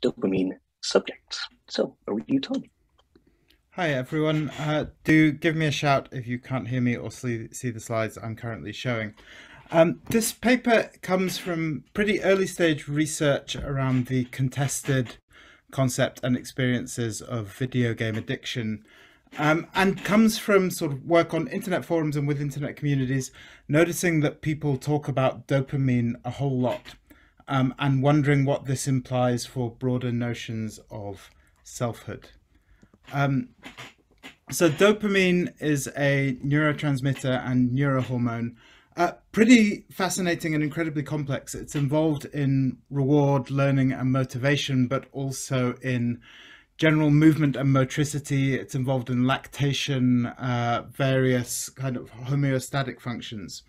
Dopamine Subjects. So over to you, Tom. Hi everyone. Do give me a shout if you can't hear me or see the slides I'm currently showing. This paper comes from pretty early stage research around the contested concept and experiences of video game addiction, and comes from sort of work on internet forums and with internet communities, noticing that people talk about dopamine a whole lot, and wondering what this implies for broader notions of selfhood. Um, so dopamine is a neurotransmitter and neurohormone. Pretty fascinating and incredibly complex. It's involved in reward, learning, and motivation, but also in general movement and motricity. It's involved in lactation, various kind of homeostatic functions.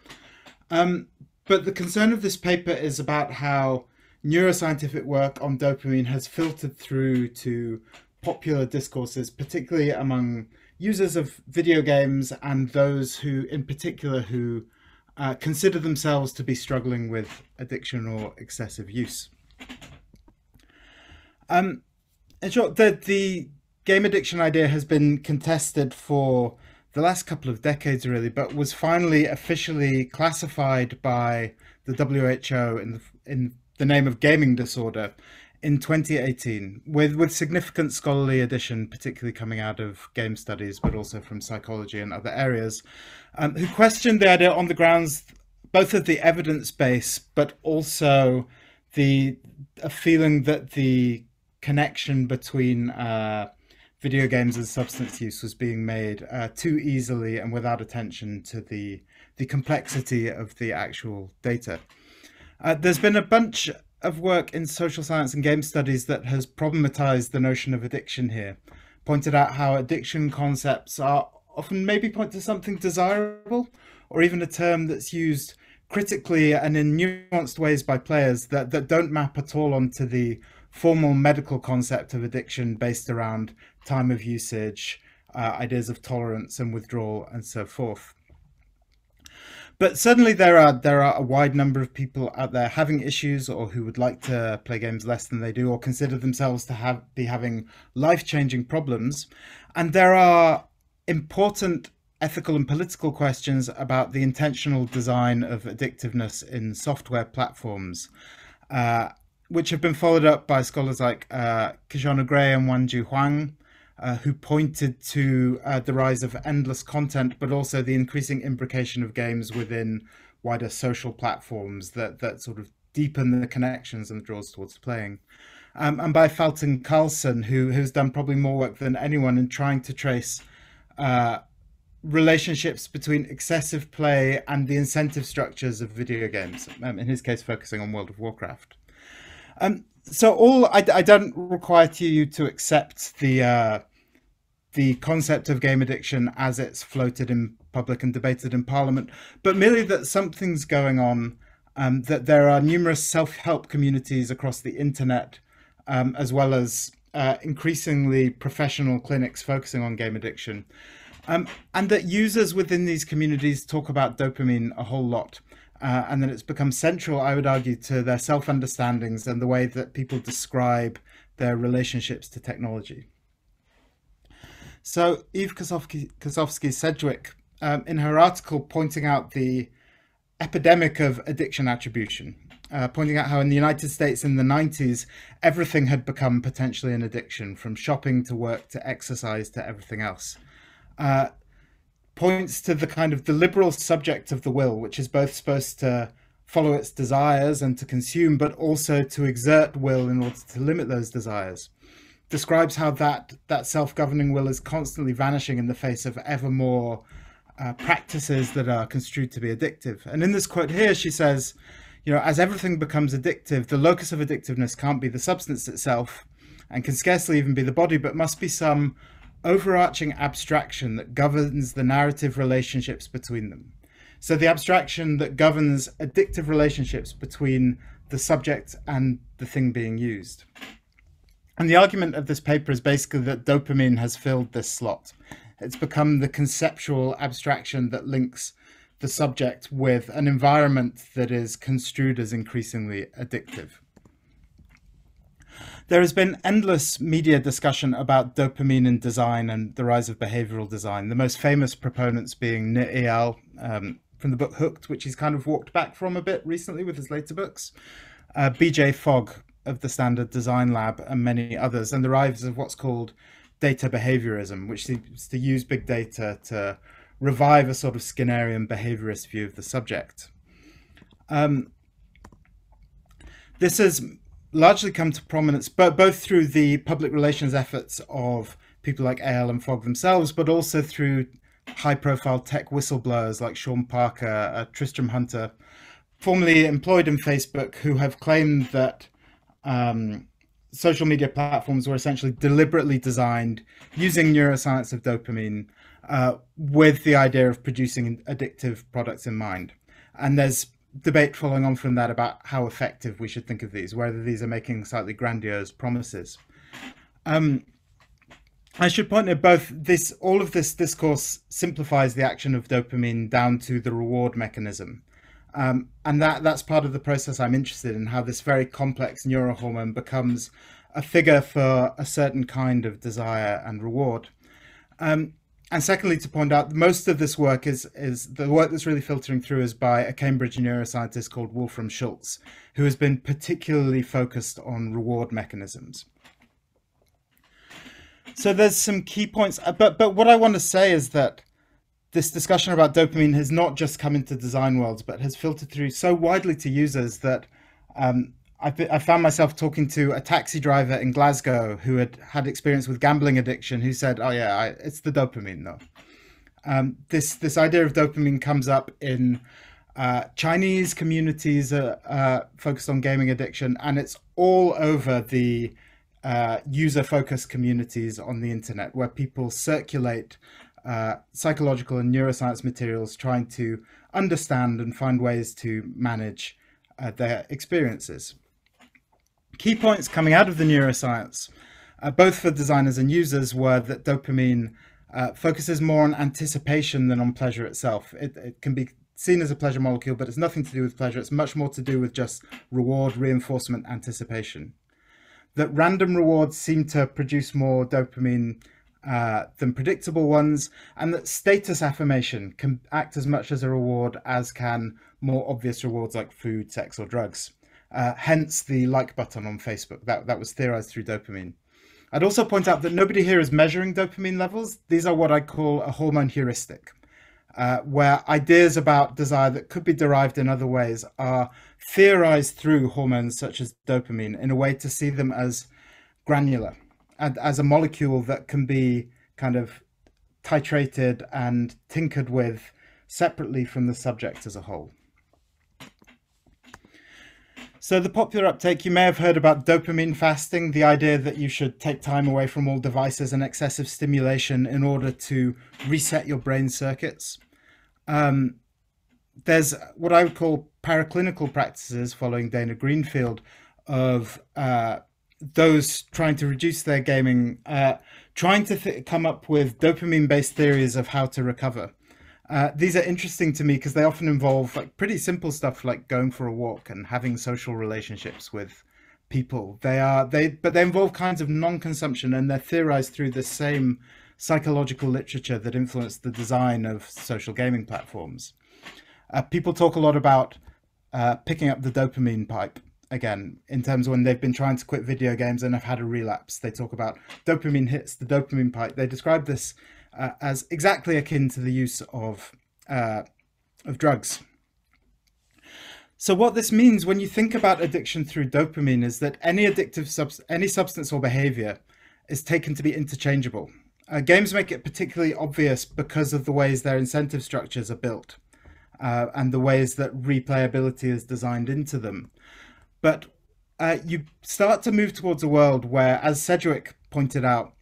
But the concern of this paper is about how neuroscientific work on dopamine has filtered through to popular discourses, particularly among users of video games and those who, in particular, who consider themselves to be struggling with addiction or excessive use. In short, the game addiction idea has been contested for the last couple of decades, really, but was finally officially classified by the WHO in the name of gaming disorder in 2018, with significant scholarly addition, particularly coming out of game studies, but also from psychology and other areas, who questioned the idea on the grounds both of the evidence base, but also the a feeling that the connection between video games and substance use was being made too easily and without attention to the complexity of the actual data. There's been a bunch of work in social science and game studies that has problematized the notion of addiction here, pointed out how addiction concepts are often maybe point to something desirable, or even a term that's used critically and in nuanced ways by players that don't map at all onto the formal medical concept of addiction based around time of usage, ideas of tolerance and withdrawal, and so forth. But certainly there are a wide number of people out there having issues or who would like to play games less than they do or consider themselves to be having life-changing problems. And there are important ethical and political questions about the intentional design of addictiveness in software platforms, which have been followed up by scholars like Kishona Gray and Wanju Huang, who pointed to the rise of endless content, but also the increasing imbrication of games within wider social platforms that sort of deepen the connections and the draws towards playing. And by Falton Carlson, who's done probably more work than anyone in trying to trace relationships between excessive play and the incentive structures of video games, in his case focusing on World of Warcraft. So I don't require you to accept the concept of game addiction as it's floated in public and debated in Parliament, but merely that something's going on, that there are numerous self-help communities across the internet, as well as increasingly professional clinics focusing on game addiction, and that users within these communities talk about dopamine a whole lot. And then it's become central, I would argue, to their self-understandings and the way that people describe their relationships to technology. So Eve Kosofsky-Sedgwick, in her article pointing out the epidemic of addiction attribution, pointing out how in the United States in the 90s, everything had become potentially an addiction, from shopping to work to exercise to everything else. Points to the kind of the liberal subject of the will, which is both supposed to follow its desires and to consume, but also to exert will in order to limit those desires. Describes how that self-governing will is constantly vanishing in the face of ever more practices that are construed to be addictive. And in this quote here, she says, you know, as everything becomes addictive, the locus of addictiveness can't be the substance itself and can scarcely even be the body, but must be some overarching abstraction that governs the narrative relationships between them. So the abstraction that governs addictive relationships between the subject and the thing being used. And the argument of this paper is basically that dopamine has filled this slot. It's become the conceptual abstraction that links the subject with an environment that is construed as increasingly addictive. There has been endless media discussion about dopamine in design and the rise of behavioral design, the most famous proponents being Eyal from the book Hooked, which he's kind of walked back from a bit recently with his later books, BJ Fogg of the Standard Design Lab, and many others, and the rise of what's called data behaviorism, which seems to use big data to revive a sort of Skinnerian behaviorist view of the subject. This has largely come to prominence, both through the public relations efforts of people like Eyal and Fogg themselves, but also through high-profile tech whistleblowers like Sean Parker, Tristram Hunter, formerly employed in Facebook, who have claimed that social media platforms were essentially deliberately designed using neuroscience of dopamine with the idea of producing addictive products in mind. And there's debate following on from that about how effective we should think of these, whether these are making slightly grandiose promises. I should point out all of this discourse simplifies the action of dopamine down to the reward mechanism. And that's part of the process I'm interested in, how this very complex neurohormone becomes a figure for a certain kind of desire and reward. And secondly, to point out, most of this work is the work that's really filtering through is by a Cambridge neuroscientist called Wolfram Schultz, who has been particularly focused on reward mechanisms. So there's some key points, but what I want to say is that this discussion about dopamine has not just come into design worlds, but has filtered through so widely to users that I found myself talking to a taxi driver in Glasgow who had experience with gambling addiction, who said, "Oh yeah, it's the dopamine though." This idea of dopamine comes up in Chinese communities focused on gaming addiction, and it's all over the user-focused communities on the internet, where people circulate psychological and neuroscience materials trying to understand and find ways to manage their experiences. Key points coming out of the neuroscience, both for designers and users, were that dopamine focuses more on anticipation than on pleasure itself. It can be seen as a pleasure molecule, but it's nothing to do with pleasure. It's much more to do with just reward, reinforcement, anticipation. That random rewards seem to produce more dopamine than predictable ones, and that status affirmation can act as much as a reward as can more obvious rewards like food, sex, or drugs. Hence the like button on Facebook. That was theorized through dopamine. I'd also point out that nobody here is measuring dopamine levels. These are what I call a hormone heuristic, where ideas about desire that could be derived in other ways are theorized through hormones such as dopamine in a way to see them as granular and as a molecule that can be kind of titrated and tinkered with separately from the subject as a whole. So the popular uptake, you may have heard about dopamine fasting, the idea that you should take time away from all devices and excessive stimulation in order to reset your brain circuits. There's what I would call paraclinical practices following Dana Greenfield of those trying to reduce their gaming, trying to come up with dopamine-based theories of how to recover. These are interesting to me because they often involve like pretty simple stuff like going for a walk and having social relationships with people. But they involve kinds of non-consumption, and they're theorized through the same psychological literature that influenced the design of social gaming platforms. People talk a lot about picking up the dopamine pipe again, in terms of when they've been trying to quit video games and have had a relapse. They talk about dopamine hits the dopamine pipe. They describe this as exactly akin to the use of drugs. So what this means when you think about addiction through dopamine is that any addictive any substance or behavior is taken to be interchangeable. Games make it particularly obvious because of the ways their incentive structures are built and the ways that replayability is designed into them. But you start to move towards a world where, as Sedgwick pointed out,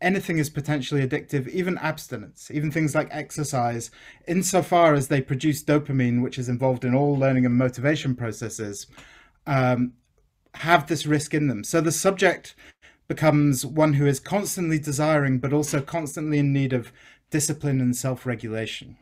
anything is potentially addictive, even abstinence, even things like exercise, insofar as they produce dopamine, which is involved in all learning and motivation processes, have this risk in them. So the subject becomes one who is constantly desiring, but also constantly in need of discipline and self-regulation.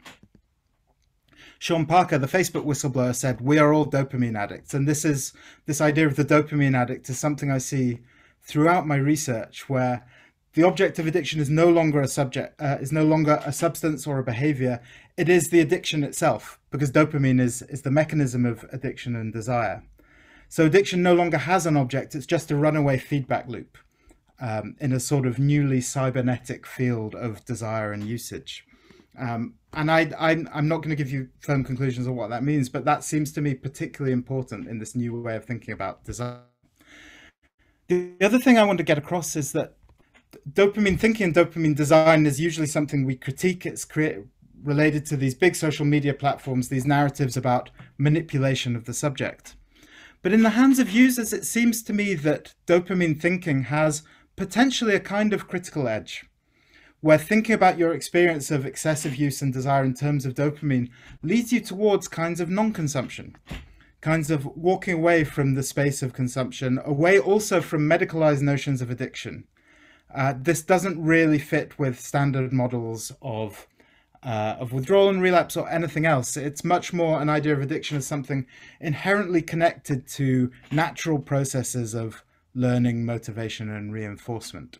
Sean Parker, the Facebook whistleblower, said, "We are all dopamine addicts." And this idea of the dopamine addict is something I see throughout my research, where the object of addiction is no longer a subject, is no longer a substance or a behavior. It is the addiction itself, because dopamine is the mechanism of addiction and desire. So addiction no longer has an object, it's just a runaway feedback loop in a sort of newly cybernetic field of desire and usage. And I'm not going to give you firm conclusions on what that means, but that seems to me particularly important in this new way of thinking about desire. The other thing I want to get across is that dopamine thinking and dopamine design is usually something we critique. It's related to these big social media platforms, these narratives about manipulation of the subject. But in the hands of users, it seems to me that dopamine thinking has potentially a kind of critical edge, where thinking about your experience of excessive use and desire in terms of dopamine leads you towards kinds of non-consumption, kinds of walking away from the space of consumption, away also from medicalized notions of addiction. This doesn't really fit with standard models of withdrawal and relapse or anything else. It's much more an idea of addiction as something inherently connected to natural processes of learning, motivation, and reinforcement.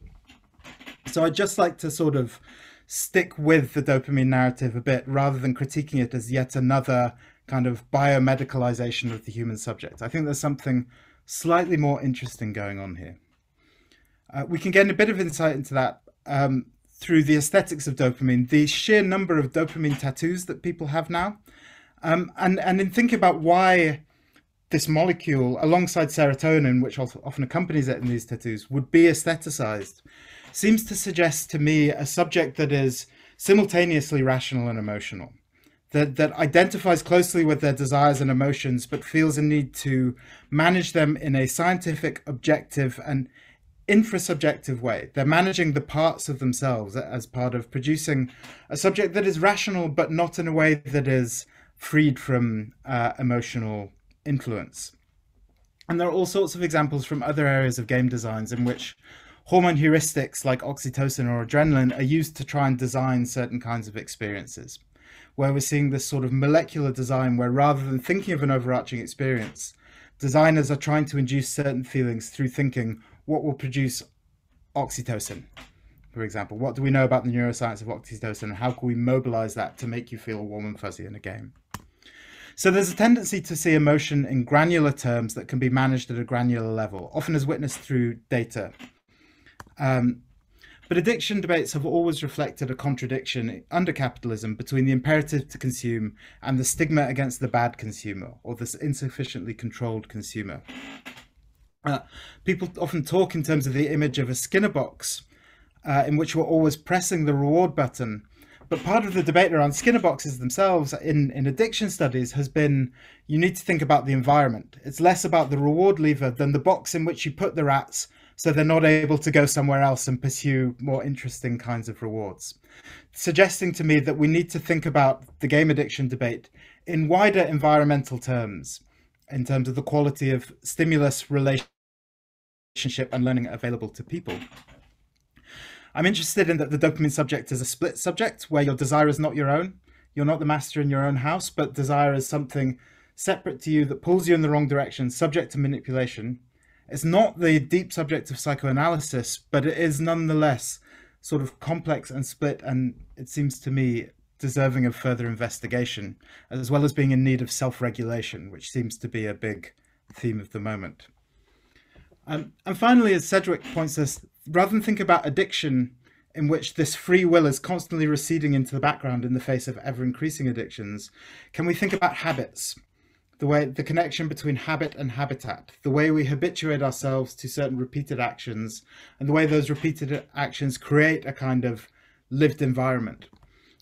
So I'd just like to sort of stick with the dopamine narrative a bit rather than critiquing it as yet another kind of biomedicalization of the human subject. I think there's something slightly more interesting going on here. We can get a bit of insight into that through the aesthetics of dopamine, the sheer number of dopamine tattoos that people have now. And in thinking about why this molecule, alongside serotonin, which often accompanies it in these tattoos, would be aestheticized, seems to suggest to me a subject that is simultaneously rational and emotional, that identifies closely with their desires and emotions, but feels a need to manage them in a scientific, objective, and infrasubjective way. They're managing the parts of themselves as part of producing a subject that is rational, but not in a way that is freed from emotional influence. And there are all sorts of examples from other areas of game designs in which hormone heuristics like oxytocin or adrenaline are used to try and design certain kinds of experiences, where we're seeing this sort of molecular design where rather than thinking of an overarching experience, designers are trying to induce certain feelings through thinking what will produce oxytocin, for example. What do we know about the neuroscience of oxytocin, and how can we mobilize that to make you feel warm and fuzzy in a game? So there's a tendency to see emotion in granular terms that can be managed at a granular level, often as witnessed through data. But addiction debates have always reflected a contradiction under capitalism between the imperative to consume and the stigma against the bad consumer, or the insufficiently controlled consumer. People often talk in terms of the image of a Skinner box, in which we're always pressing the reward button. But part of the debate around Skinner boxes themselves in addiction studies has been, you need to think about the environment. It's less about the reward lever than the box in which you put the rats so they're not able to go somewhere else and pursue more interesting kinds of rewards. Suggesting to me that we need to think about the game addiction debate in wider environmental terms, in terms of the quality of stimulus, relationship, and learning available to people. I'm interested in that the dopamine subject is a split subject where your desire is not your own. You're not the master in your own house, but desire is something separate to you that pulls you in the wrong direction, subject to manipulation. It's not the deep subject of psychoanalysis, but it is nonetheless sort of complex and split, and it seems to me deserving of further investigation, as well as being in need of self-regulation, which seems to be a big theme of the moment. And finally, as Sedgwick points us, rather than think about addiction in which this free will is constantly receding into the background in the face of ever-increasing addictions, can we think about habits? The connection between habit and habitat, the way we habituate ourselves to certain repeated actions, and the way those repeated actions create a kind of lived environment.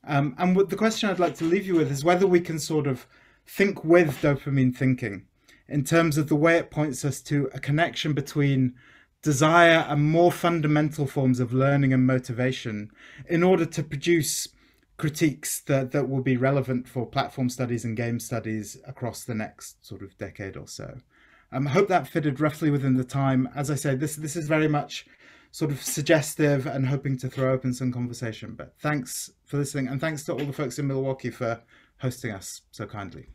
And the question I'd like to leave you with is whether we can sort of think with dopamine thinking in terms of the way it points us to a connection between desire and more fundamental forms of learning and motivation in order to produce critiques that will be relevant for platform studies and game studies across the next sort of decade or so. I hope that fitted roughly within the time. As I say, this is very much sort of suggestive and hoping to throw open some conversation. But thanks for listening, and thanks to all the folks in Milwaukee for hosting us so kindly.